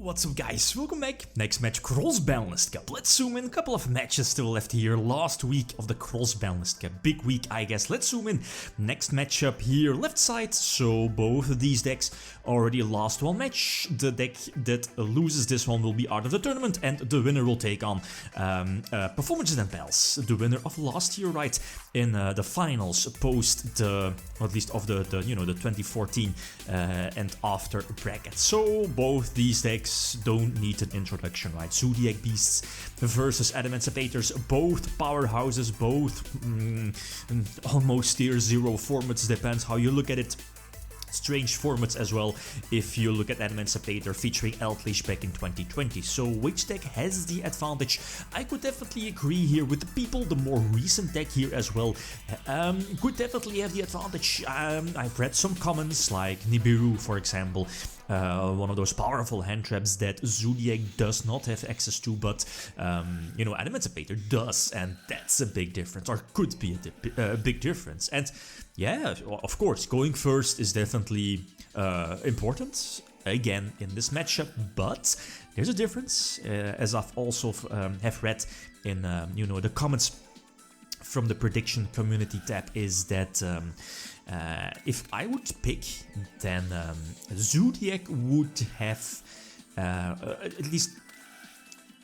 What's up guys, welcome back. Next match, Cross-Banlist Cup. Let's zoom in, a couple of matches still left here. Last week of the Cross-Banlist Cup, big week I guess. Let's zoom in, next matchup here, left side. So both of these decks already lost one match. The deck that loses this one will be out of the tournament and the winner will take on Performances and Pals, the winner of last year, right, in the finals post the, or at least of the 2014 and after bracket. So both these decks don't need an introduction, right? Zoodiac Beasts versus Adamancipators, both powerhouses, both almost tier 0 formats, depends how you look at it. Strange formats as well if you look at Adamancipator featuring Elkleash back in 2020. So which deck has the advantage? I could definitely agree here with the people. The more recent deck here as well could definitely have the advantage. I've read some comments like Nibiru, for example, one of those powerful hand traps that Zoodiac does not have access to, but Adamancipator does, and that's a big difference, or could be a big difference. And yeah, of course, going first is definitely important, again, in this matchup, but there's a difference, as I've also have read in the comments from the prediction community tab, is that if I would pick, then Zoodiac would have at least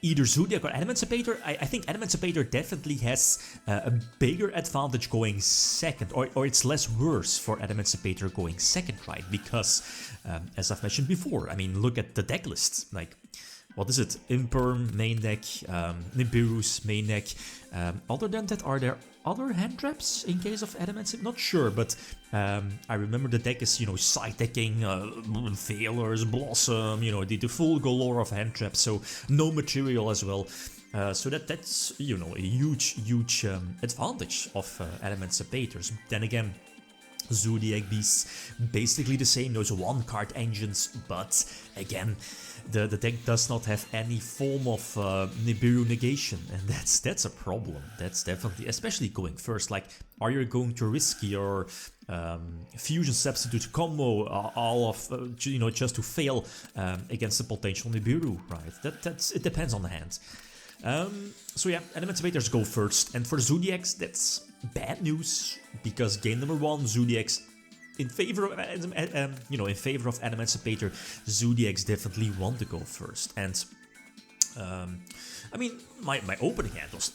either Zoodiac or Adamancipator. I think Adamancipator definitely has a bigger advantage going second, or it's less worse for Adamancipator going second, right? Because, as I've mentioned before, I mean, look at the deck list. Like, what is it? Imperm main deck, Nibiru's main deck. Other than that, are there other hand traps in case of Adamancipators? Not sure, but I remember the deck is, side decking, Failures, Blossom, the full galore of hand traps, so no material as well. So that's, a huge advantage of Adamancipators. Then again, Zoodiac Beasts, basically the same, those one-card engines, but again, the deck does not have any form of Nibiru negation, and that's a problem. That's definitely, especially going first, like, are you going to risk your fusion substitute combo all of, just to fail against the potential Nibiru, right? It depends on the hand. So yeah, Adamancipators go first, and for Zoodiacs, that's bad news, because game number 1, Zoodiacs in favor of Adamancipator, Zoodiacs definitely want to go first. And I mean, my opening hand was,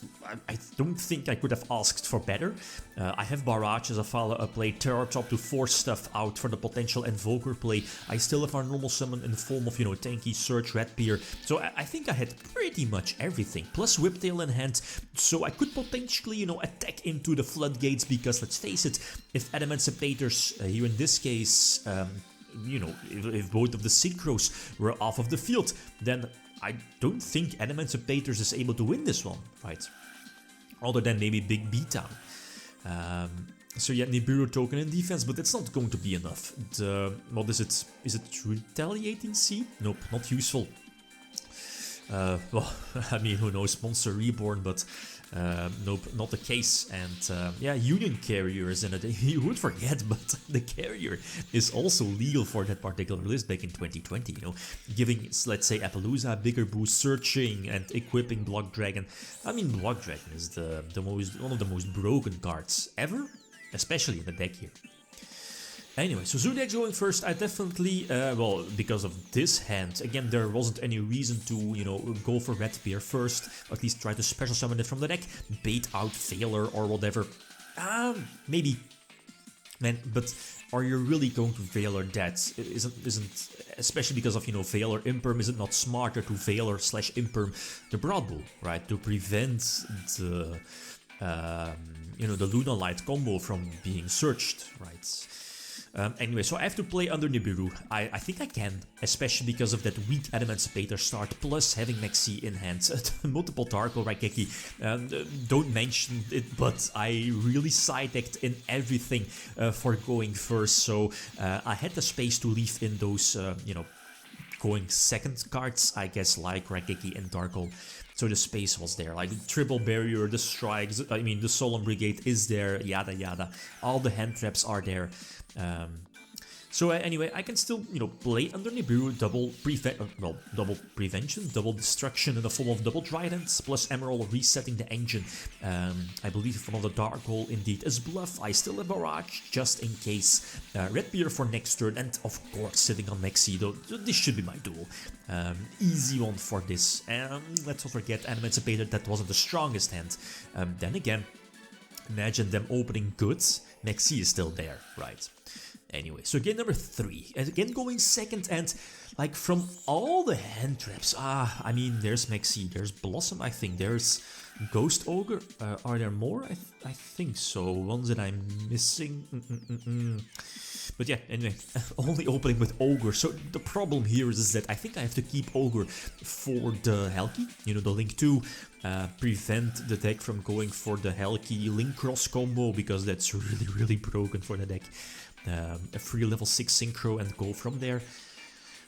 I don't think I could have asked for better. I have Barrage as a follow-up play, Terror Top to force stuff out for the potential Invoker play. I still have our normal summon in the form of, Tanky, Surge, Red Pier. So I think I had pretty much everything, plus Whiptail in hand, so I could potentially, attack into the floodgates, because let's face it, if Adamancipators, here in this case, if both of the Synchros were off of the field, then I don't think Adamancipators is able to win this one, right? Other than maybe Big B-Town. So yeah, Nibiru token in defense, but that's not going to be enough. What is it? Is it Retaliating Sea? Nope, not useful. Well, I mean, who knows, Monster Reborn, but nope, not the case. And yeah, Union Carrier is in it. You would forget, but the Carrier is also legal for that particular list back in 2020, giving, let's say, Appaloosa a bigger boost, searching and equipping Block Dragon. I mean, Block Dragon is one of the most broken cards ever, especially in the deck here. Anyway, so Zoodiac's going first. I definitely, well, because of this hand, again, there wasn't any reason to, go for Red Pier first, or at least try to special summon it from the deck, bait out Failure or whatever. Maybe. Man, but are you really going to Failure that? Isn't, especially because of, Failure Imperm, is it not smarter to Failure / Imperm the Broad Bull, right? To prevent the, the Luna Light combo from being searched, right? Anyway, so I have to play under Nibiru. I think I can, especially because of that weak Adamancipator start, plus having Maxi in hand. Multiple Tarko Raigeki. Don't mention it, but I really side-decked in everything for going first, so I had the space to leave in those, going second cards, I guess, like Raigeki and Darko. So the space was there, like the Triple Barrier, the Strikes, I mean the Solemn Brigade is there, yada yada. All the hand traps are there. So anyway, I can still, play under Nibiru, double prevention, double destruction in the form of double tridents, plus Emerald resetting the engine. I believe if one of the Dark Hole indeed is bluff, I still have Barrage just in case. Red Beer for next turn, and of course sitting on Mexi, though this should be my duel. Easy one for this. Let's not forget Adamancipators, that wasn't the strongest hand. Then again, imagine them opening goods, Mexi is still there, right? Anyway, so game number 3, again going second, and like from all the hand traps, I mean, there's Mexi, there's Blossom, I think, there's Ghost Ogre, are there more? I think so, ones that I'm missing, But yeah, anyway, only opening with Ogre, so the problem here is that I think I have to keep Ogre for the Helki, the Link 2, prevent the deck from going for the Helki Link Cross combo, because that's really broken for the deck. A free level 6 synchro and go from there.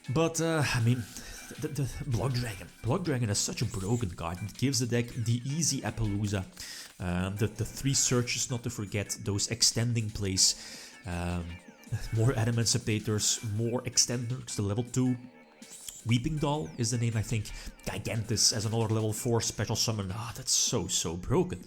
But I mean, the Block Dragon is such a broken card. It gives the deck the easy Appaloosa, the 3 searches, not to forget, those extending plays, more Adamancipators, more extenders, the level 2. Weeping Doll is the name, I think. Gigantus as another level 4 special summon. That's so broken.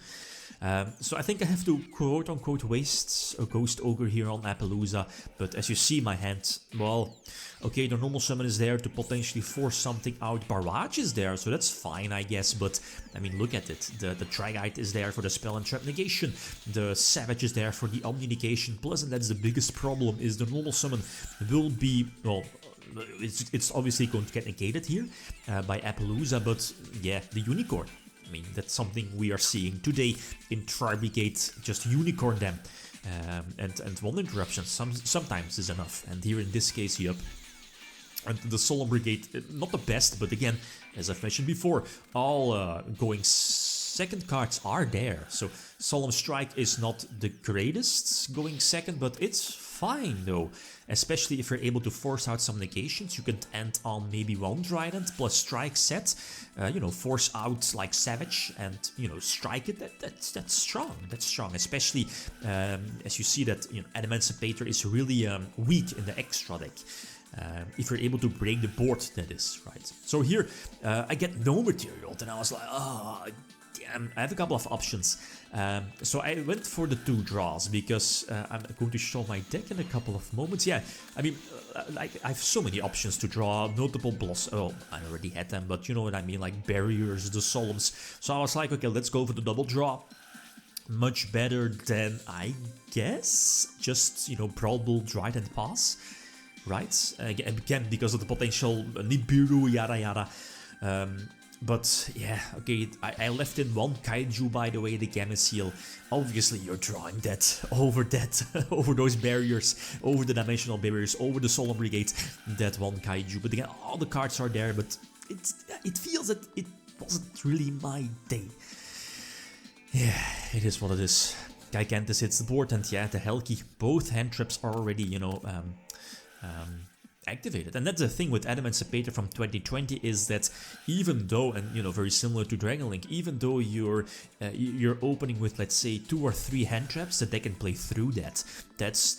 So I think I have to quote-unquote waste a Ghost Ogre here on Appaloosa, but as you see my hand, well, okay, the normal summon is there to potentially force something out, Barrage is there, so that's fine I guess, but I mean, look at it, the Tragite is there for the spell and trap negation, the Savage is there for the Omni negation, plus, and that's the biggest problem, is the normal summon will be, well, it's obviously going to get negated here by Appaloosa, but yeah, the Unicorn. I mean, that's something we are seeing today in Tri-Brigade, just unicorn them. And one interruption sometimes is enough. And here in this case, yep. And the Solemn Brigade, not the best, but again, as I've mentioned before, all going second cards are there. So Solemn Strike is not the greatest going second, but it's fine though. Especially if you're able to force out some negations, you can end on maybe one Trident plus Strike set, force out like Savage and, strike it. That's strong. That's strong, especially as you see that Adamancipator is really weak in the extra deck. If you're able to break the board, that is, right? So here, I get no material, and I was like, oh, damn, I have a couple of options. So I went for the 2 draws, because I'm going to show my deck in a couple of moments. Yeah, I mean, I have so many options to draw, notable blossom. Oh, I already had them, but you know what I mean, like barriers, the solemns. So I was like, okay, let's go for the double draw. Much better than, I guess, just, probable Trident pass. Right? Again, because of the potential Nibiru, yada yada. But yeah, okay, I left in 1 Kaiju, by the way, the Gamma Seal. Obviously, you're drawing that, over those barriers, over the dimensional barriers, over the Solemn Brigade, that 1 Kaiju. But again, all the cards are there, but it feels that it wasn't really my day. Yeah, it is what it is. Gigantus hits the board, and yeah, the Helki, both hand traps are already, activated. And that's the thing with Adamancipator from 2020, is that even though, and very similar to Dragon Link, even though you're opening with, let's say, 2 or 3 hand traps, the deck can play through that. That's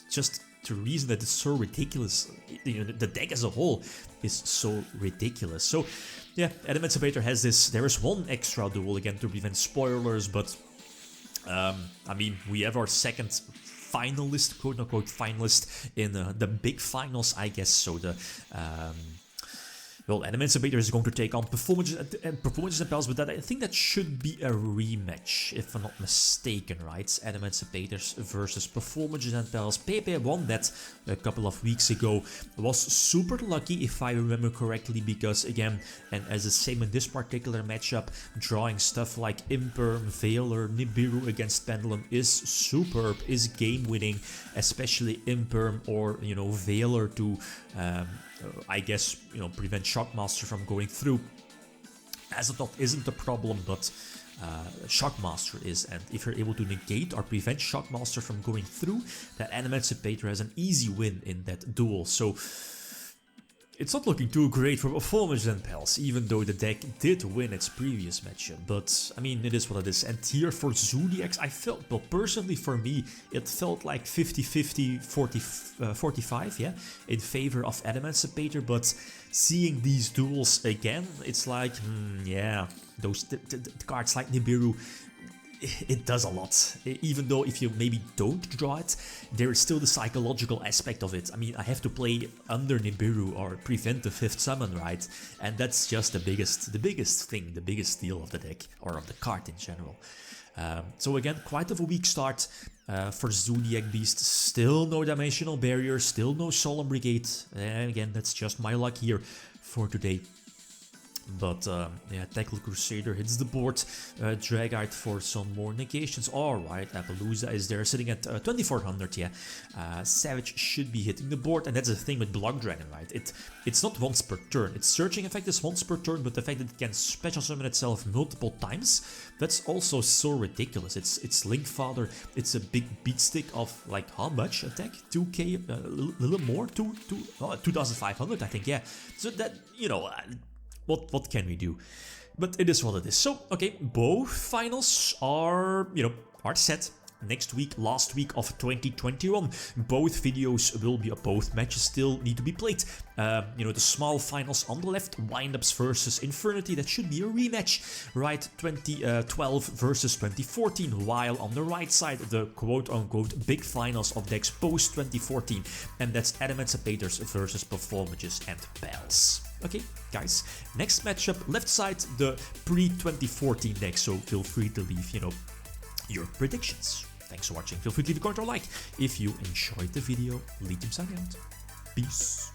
just the reason that it's so ridiculous. The deck as a whole is so ridiculous. So yeah, Adamancipator has this. There is 1 extra duel again to prevent spoilers, but I mean, we have our second finalist, quote-unquote finalist, in the big finals, I guess. So the well, Adamancipator is going to take on Performances and Pals, but I think that should be a rematch, if I'm not mistaken, right? Adamancipators versus Performances and Pals. Pepe won that a couple of weeks ago. Was super lucky, if I remember correctly, because again, and as the same in this particular matchup, drawing stuff like Imperm, Veiler, Nibiru against Pendulum is superb, is game-winning, especially Imperm or, Veiler to I guess, prevent Shockmaster from going through. Azeroth isn't the problem, but Shockmaster is, and if you're able to negate or prevent Shockmaster from going through, that Adamancipator has an easy win in that duel. So It's not looking too great for performance then, pals, even though the deck did win its previous matchup, but I mean, it is what it is. And here for Zoodiacs, I felt, well, personally for me, it felt like 50-50, 45, yeah, in favor of Adamancipators, but seeing these duels again, it's like, yeah, those the cards like Nibiru, it does a lot. Even though if you maybe don't draw it, there is still the psychological aspect of it. I mean, I have to play under Nibiru or prevent the 5th summon, right? And that's just the biggest thing, the biggest deal of the deck, or of the card in general. So again, quite of a weak start for Zoodiac Beast. Still no Dimensional Barrier, still no Solemn Brigade. And again, that's just my luck here for today. But yeah, Tackle Crusader hits the board, Dragite for some more negations. Alright, Appaloosa is there sitting at 2400, yeah. Savage should be hitting the board, and that's the thing with Block Dragon, right? It's not once per turn. Its searching effect is once per turn, but the fact that it can special summon itself multiple times, that's also so ridiculous. It's Link Father, it's a big beat stick of like how much attack? 2k, a little more? 2500, I think, yeah. So that, you know, what can we do? But it is what it is. So, okay, both finals are, you know, are set. Next week, last week of 2021. Both videos will be, both matches still need to be played. You know, the small finals on the left, Windups versus Infernity, that should be a rematch, right? 2012 versus 2014, while on the right side, the quote-unquote big finals of decks post 2014, and that's Adamancipators versus Performages and Pals. Okay, guys, next matchup, left side, the pre-2014 deck, so feel free to leave, you know, your predictions. Thanks for watching. Feel free to leave a comment or like if you enjoyed the video. Lead them signing out. Peace.